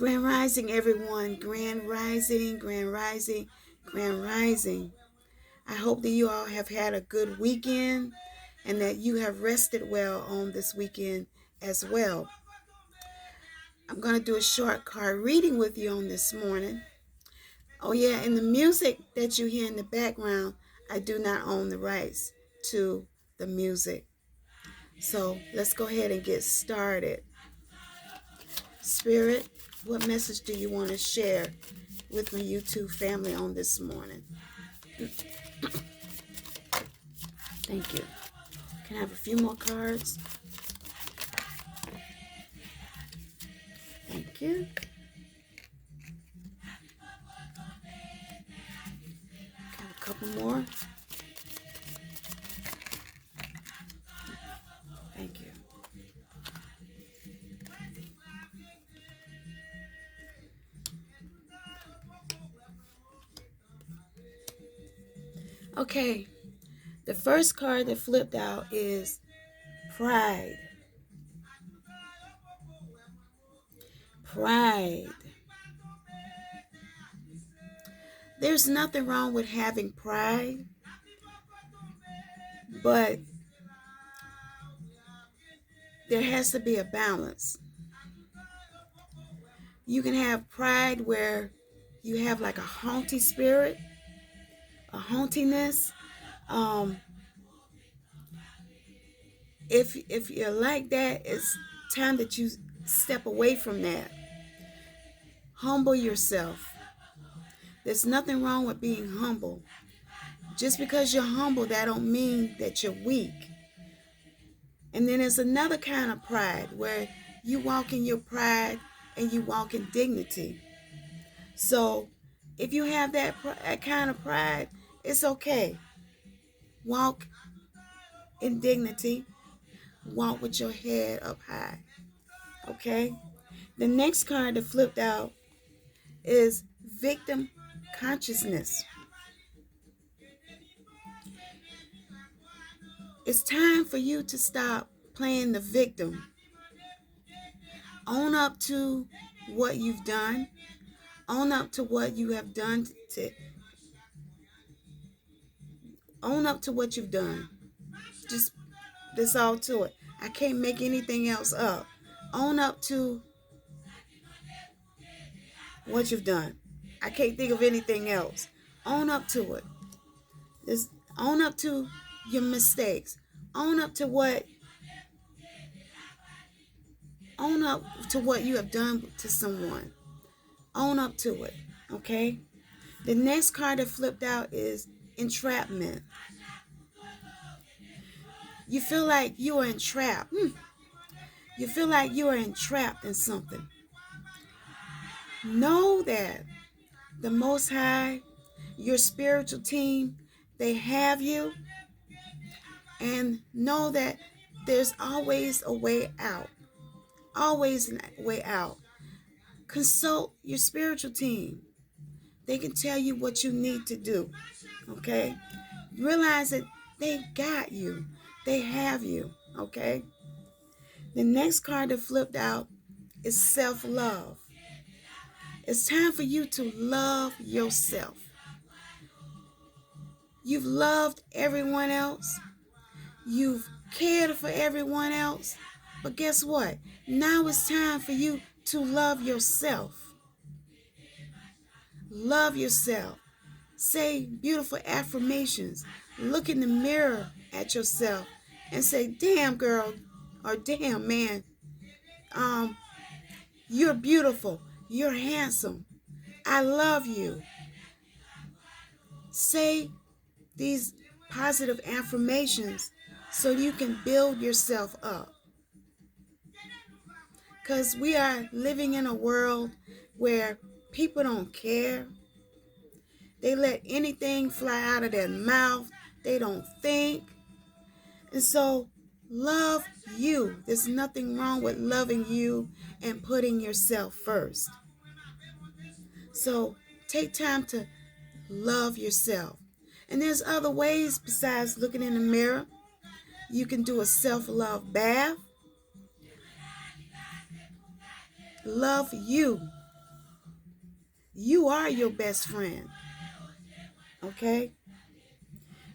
Grand Rising, everyone. Grand Rising, Grand Rising, Grand Rising. I hope that you all have had a good weekend and that you have rested well on this weekend as well. I'm going to do a short card reading with you on this morning. Oh yeah, and the music that you hear in the background, I do not own the rights to the music. So let's go ahead and get started. Spirit, what message do you want to share with my YouTube family on this morning? Thank you. Can I have a few more cards? Thank you. Got a couple more. Thank you. Okay, the first card that flipped out is pride. Pride. There's nothing wrong with having pride, but there has to be a balance. You can have pride where you have like a haughty spirit, a haughtiness. If you're like that, it's time that you step away from that. Humble yourself. There's nothing wrong with being humble. Just because you're humble, that don't mean that you're weak. And then there's another kind of pride where you walk in your pride and you walk in dignity. So if you have that kind of pride, it's okay. Walk in dignity. Walk with your head up high. Okay? The next card that flipped out is victim consciousness. It's time for you to stop playing the victim. Own up to what you've done. Own up to what you have done. Own up to what you've done. Just, that's all to it. I can't make anything else up. Own up to what you've done. I can't think of anything else. Own up to it. Just own up to your mistakes. Own up to what you have done to someone. Own up to it. Okay? The next card that flipped out is entrapment. You feel like you are entrapped. You feel like you are entrapped in something. Know that the Most High, your spiritual team, they have you. And know that there's always a way out. Always a way out. Consult your spiritual team. They can tell you what you need to do. Okay? Realize that they got you. They have you. Okay? The next card that flipped out is self-love. It's time for you to love yourself. You've loved everyone else. You've cared for everyone else. But guess what? Now it's time for you to love yourself. Love yourself. Say beautiful affirmations. Look in the mirror at yourself and say, damn girl or damn man, you're beautiful. You're handsome. I love you. Say these positive affirmations so you can build yourself up. Because we are living in a world where people don't care. They let anything fly out of their mouth. They don't think. And so love you. There's nothing wrong with loving you and putting yourself first. So take time to love yourself. And there's other ways besides looking in the mirror. You can do a self-love bath. Love you. You are your best friend. Okay?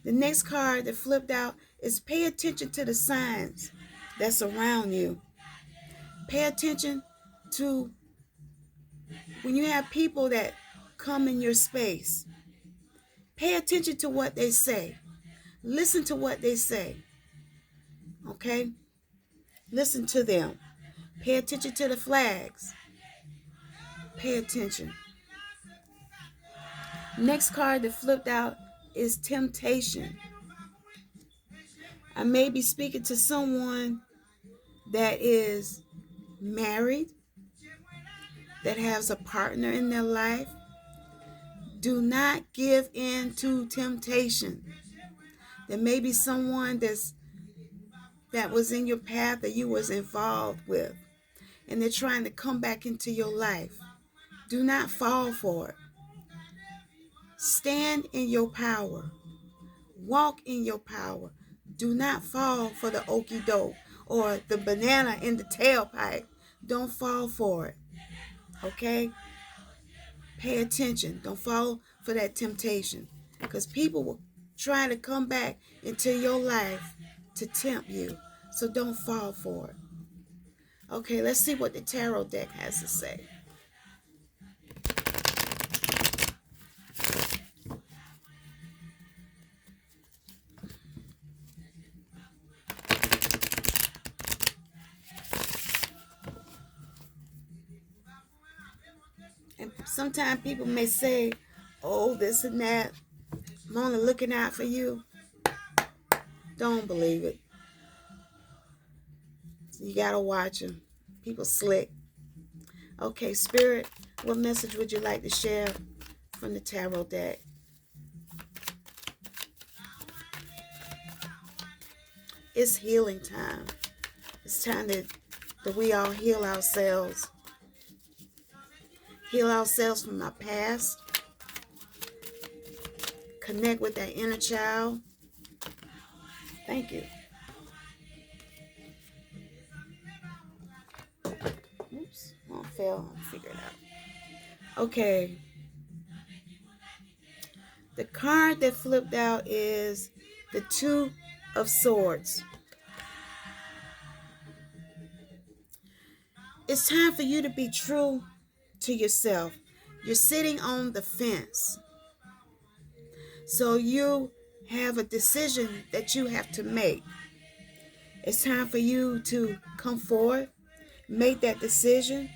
The next card that flipped out is pay attention to the signs that's around you. Pay attention to when you have people that come in your space. Pay attention to what they say. Listen to what they say. Okay? Listen to them. Pay attention to the flags. Pay attention. Next card that flipped out is temptation. I may be speaking to someone that is married, that has a partner in their life. Do not give in to temptation. There may be someone that was in your path that you was involved with, and they're trying to come back into your life. Do not fall for it. Stand in your power. Walk in your power. Do not fall for the okie doke or the banana in the tailpipe. Don't fall for it. Okay? Pay attention. Don't fall for that temptation. Because people will try to come back into your life to tempt you. So don't fall for it. Okay, let's see what the tarot deck has to say. And sometimes people may say, oh, this and that. I'm only looking out for you. Don't believe it. You got to watch them. People slick. Okay, Spirit, what message would you like to share from the tarot deck? It's healing time. It's time that we all heal ourselves. Heal ourselves from our past. Connect with that inner child. Thank you. Oops, I fell. I'll figure it out. Okay. The card that flipped out is the Two of Swords. It's time for you to be true to yourself. You're sitting on the fence. So you have a decision that you have to make. It's time for you to come forward, make that decision.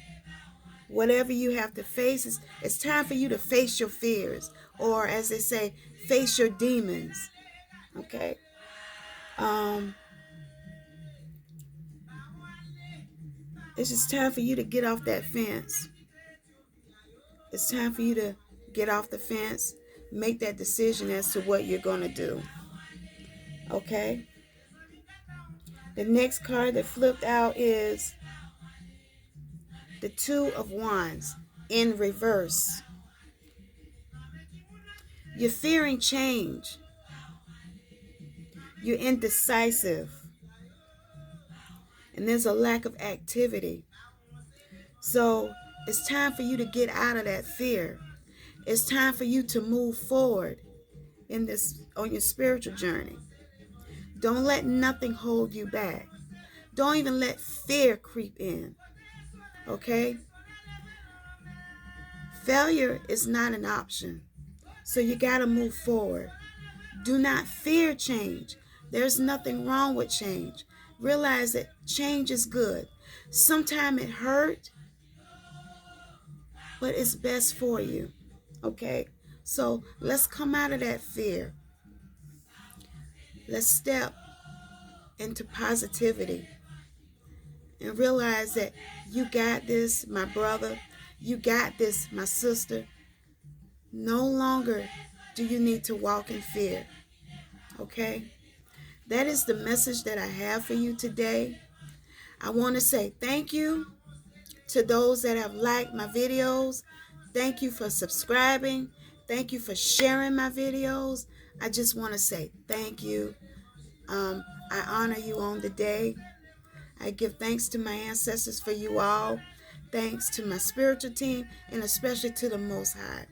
Whatever you have to face, it's time for you to face your fears, or as they say, face your demons. Okay? It's just time for you to get off that fence. It's time for you to get off the fence, make that decision as to what you're going to do. Okay? The next card that flipped out is the Two of Wands in reverse. You're fearing change. You're indecisive. And there's a lack of activity. So it's time for you to get out of that fear. It's time for you to move forward on your spiritual journey. Don't let nothing hold you back. Don't even let fear creep in. Okay? Failure is not an option. So you got to move forward. Do not fear change. There's nothing wrong with change. Realize that change is good. Sometimes it hurt, but it's best for you. Okay? So let's come out of that fear. Let's step into positivity and realize that you got this, my brother. You got this, my sister. No longer do you need to walk in fear. Okay? That is the message that I have for you today. I want to say thank you to those that have liked my videos. Thank you for subscribing. Thank you for sharing my videos. I just want to say thank you. I honor you on the day. I give thanks to my ancestors for you all. thanks to my spiritual team, and especially to the Most High.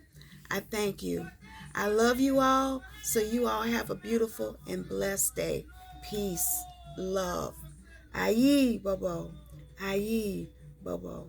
I thank you. I love you all, so you all have a beautiful and blessed day. Peace, love. Aye, Bobo. Aye, Bobo.